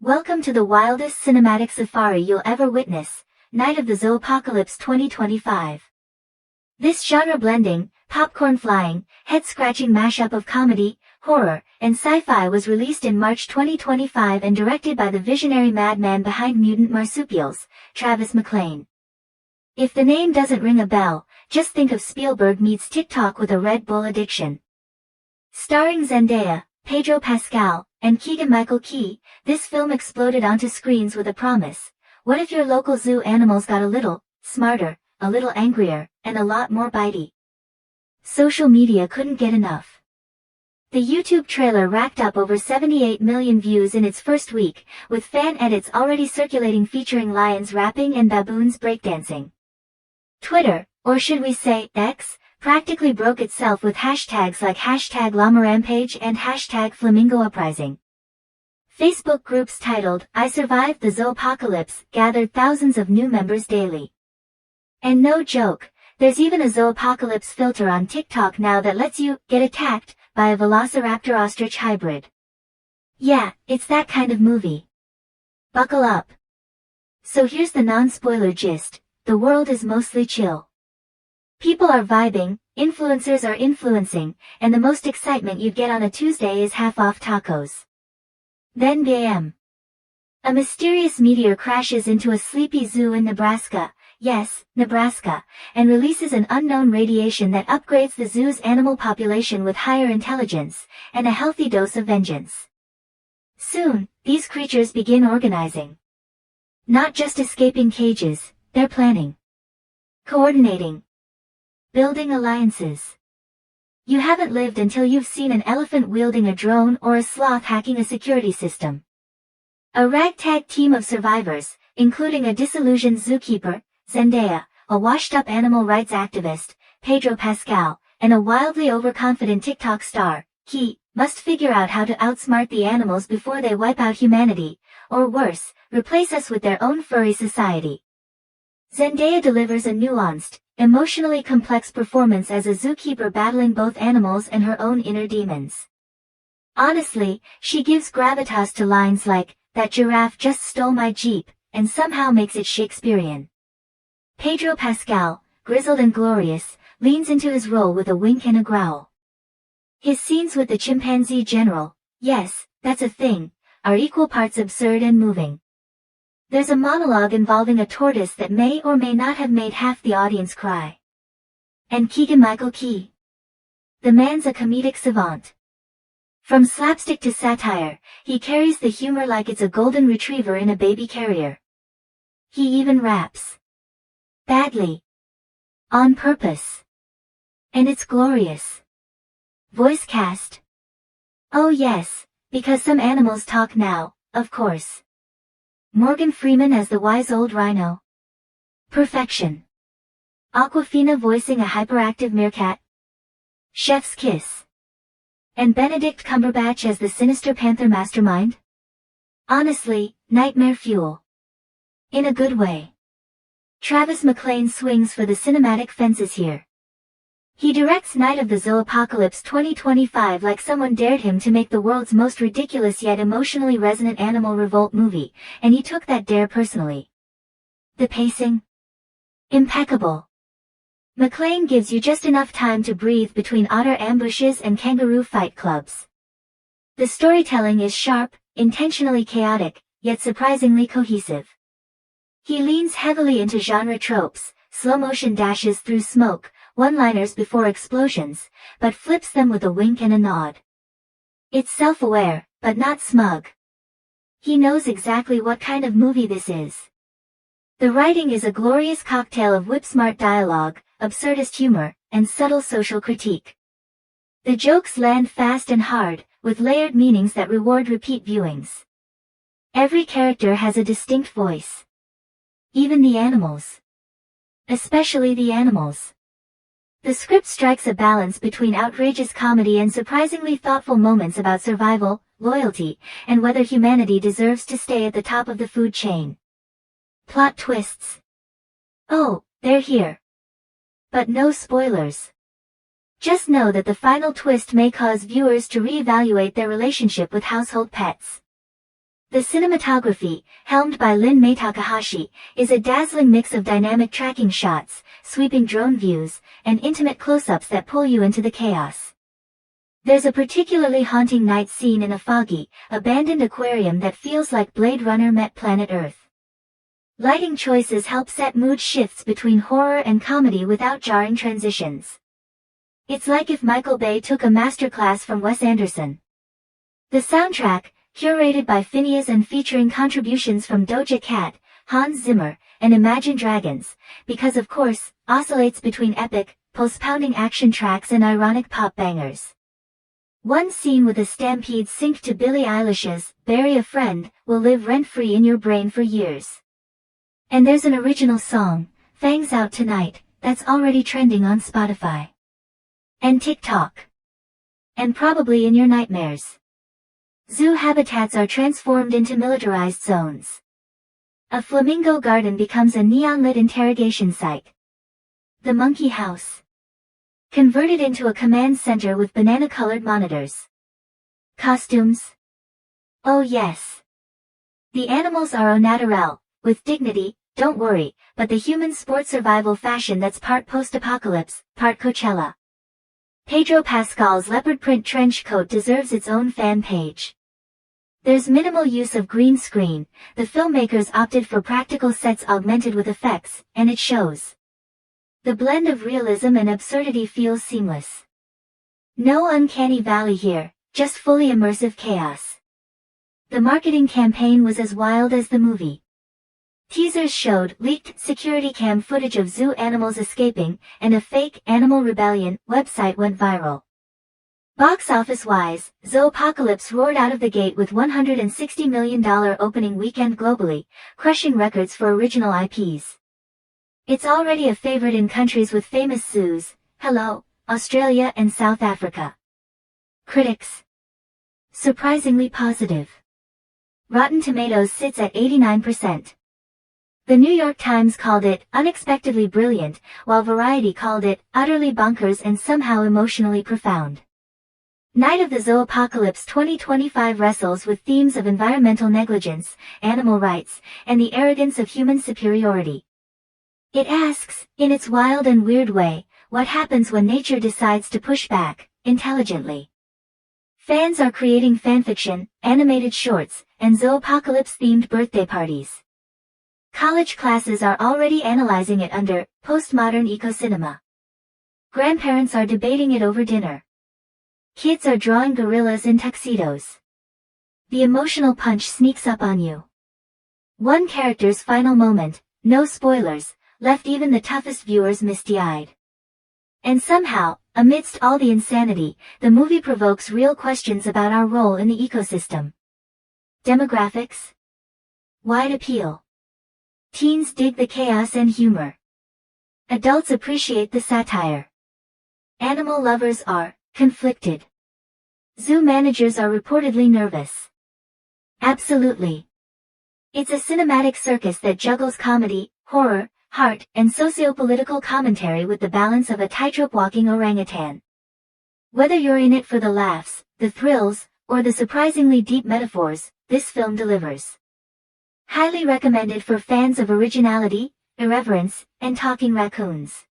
Welcome to the wildest cinematic safari you'll ever witness, Night of the Zoopocalypse 2025. This genre-blending, popcorn-flying, head-scratching mashup of comedy, horror, and sci-fi was released in March 2025 and directed by the visionary madman behind Mutant Marsupials, Travis McClane. If the name doesn't ring a bell, just think of Spielberg meets TikTok with a Red Bull addiction. Starring Zendaya, Pedro Pascal, and Keegan-Michael Key, this film exploded onto screens with a promise. What if your local zoo animals got a little smarter, a little angrier, and a lot more bitey? Social media couldn't get enough. The YouTube trailer racked up over 78 million views in its first week, with fan edits already circulating featuring lions rapping and baboons breakdancing. Twitter, or should we say X, practically broke itself with hashtags like #LlamaRampage and #FlamingoUprising. Facebook groups titled, "I Survived the Zoopocalypse" gathered thousands of new members daily. And no joke, there's even a Zoopocalypse filter on TikTok now that lets you get attacked by a velociraptor-ostrich hybrid. Yeah, it's that kind of movie. Buckle up. So here's the non-spoiler gist, the world is mostly chill. People are vibing, influencers are influencing, and the most excitement you'd get on a Tuesday is half-off tacos. Then bam! A mysterious meteor crashes into a sleepy zoo in Nebraska, yes, Nebraska, and releases an unknown radiation that upgrades the zoo's animal population with higher intelligence, and a healthy dose of vengeance. Soon, these creatures begin organizing. Not just escaping cages, they're planning. Coordinating. Building alliances. You haven't lived until you've seen an elephant wielding a drone or a sloth hacking a security system. A ragtag team of survivors, including a disillusioned zookeeper, Zendaya, a washed-up animal rights activist, Pedro Pascal, and a wildly overconfident TikTok star, Key, must figure out how to outsmart the animals before they wipe out humanity, or worse, replace us with their own furry society. Zendaya delivers a nuanced, emotionally complex performance as a zookeeper battling both animals and her own inner demons. Honestly, she gives gravitas to lines like, "That giraffe just stole my Jeep," and somehow makes it Shakespearean. Pedro Pascal, grizzled and glorious, leans into his role with a wink and a growl. His scenes with the chimpanzee general, yes, that's a thing, are equal parts absurd and moving. There's a monologue involving a tortoise that may or may not have made half the audience cry. And Keegan-Michael Key. The man's a comedic savant. From slapstick to satire, he carries the humor like it's a golden retriever in a baby carrier. He even raps. Badly. On purpose. And it's glorious. Voice cast. Oh yes, because some animals talk now, of course. Morgan Freeman as the wise old rhino. Perfection. Awkwafina voicing a hyperactive meerkat. Chef's kiss. And Benedict Cumberbatch as the sinister panther mastermind. Honestly, nightmare fuel. In a good way. Travis McClane swings for the cinematic fences here. He directs Night of the Zoopocalypse 2025 like someone dared him to make the world's most ridiculous yet emotionally resonant animal revolt movie, and he took that dare personally. The pacing? Impeccable. McClane gives you just enough time to breathe between otter ambushes and kangaroo fight clubs. The storytelling is sharp, intentionally chaotic, yet surprisingly cohesive. He leans heavily into genre tropes, slow-motion dashes through smoke, one-liners before explosions, but flips them with a wink and a nod. It's self-aware, but not smug. He knows exactly what kind of movie this is. The writing is a glorious cocktail of whip-smart dialogue, absurdist humor, and subtle social critique. The jokes land fast and hard, with layered meanings that reward repeat viewings. Every character has a distinct voice. Even the animals. Especially the animals. The script strikes a balance between outrageous comedy and surprisingly thoughtful moments about survival, loyalty, and whether humanity deserves to stay at the top of the food chain. Plot twists. Oh, they're here. But no spoilers. Just know that the final twist may cause viewers to reevaluate their relationship with household pets. The cinematography, helmed by Lin-Mei Takahashi, is a dazzling mix of dynamic tracking shots, sweeping drone views, and intimate close-ups that pull you into the chaos. There's a particularly haunting night scene in a foggy, abandoned aquarium that feels like Blade Runner met Planet Earth. Lighting choices help set mood shifts between horror and comedy without jarring transitions. It's like if Michael Bay took a masterclass from Wes Anderson. The soundtrack, curated by Phineas and featuring contributions from Doja Cat, Hans Zimmer, and Imagine Dragons, because of course, oscillates between epic, pulse-pounding action tracks and ironic pop bangers. One scene with a stampede synced to Billie Eilish's "Bury a Friend" will live rent-free in your brain for years. And there's an original song, "Fangs Out Tonight," that's already trending on Spotify. And TikTok. And probably in your nightmares. Zoo habitats are transformed into militarized zones. A flamingo garden becomes a neon-lit interrogation site. The monkey house. Converted into a command center with banana-colored monitors. Costumes. Oh yes. The animals are au naturel, with dignity, don't worry, but the human sport survival fashion that's part post-apocalypse, part Coachella. Pedro Pascal's leopard print trench coat deserves its own fan page. There's minimal use of green screen, the filmmakers opted for practical sets augmented with effects, and it shows. The blend of realism and absurdity feels seamless. No uncanny valley here, just fully immersive chaos. The marketing campaign was as wild as the movie. Teasers showed leaked security cam footage of zoo animals escaping, and a fake Animal Rebellion website went viral. Box office-wise, Zoopocalypse roared out of the gate with $160 million opening weekend globally, crushing records for original IPs. It's already a favorite in countries with famous zoos, hello, Australia and South Africa. Critics. Surprisingly positive. Rotten Tomatoes sits at 89%. The New York Times called it unexpectedly brilliant, while Variety called it utterly bonkers and somehow emotionally profound. Night of the Zoopocalypse 2025 wrestles with themes of environmental negligence, animal rights, and the arrogance of human superiority. It asks, in its wild and weird way, what happens when nature decides to push back, intelligently. Fans are creating fanfiction, animated shorts, and Zoopocalypse-themed birthday parties. College classes are already analyzing it under postmodern eco-cinema. Grandparents are debating it over dinner. Kids are drawing gorillas in tuxedos. The emotional punch sneaks up on you. One character's final moment, no spoilers, left even the toughest viewers misty-eyed. And somehow, amidst all the insanity, the movie provokes real questions about our role in the ecosystem. Demographics. Wide appeal. Teens dig the chaos and humor. Adults appreciate the satire. Animal lovers are conflicted. Zoo managers are reportedly nervous. Absolutely. It's a cinematic circus that juggles comedy, horror, heart, and socio-political commentary with the balance of a tightrope-walking orangutan. Whether you're in it for the laughs, the thrills, or the surprisingly deep metaphors, this film delivers. Highly recommended for fans of originality, irreverence, and talking raccoons.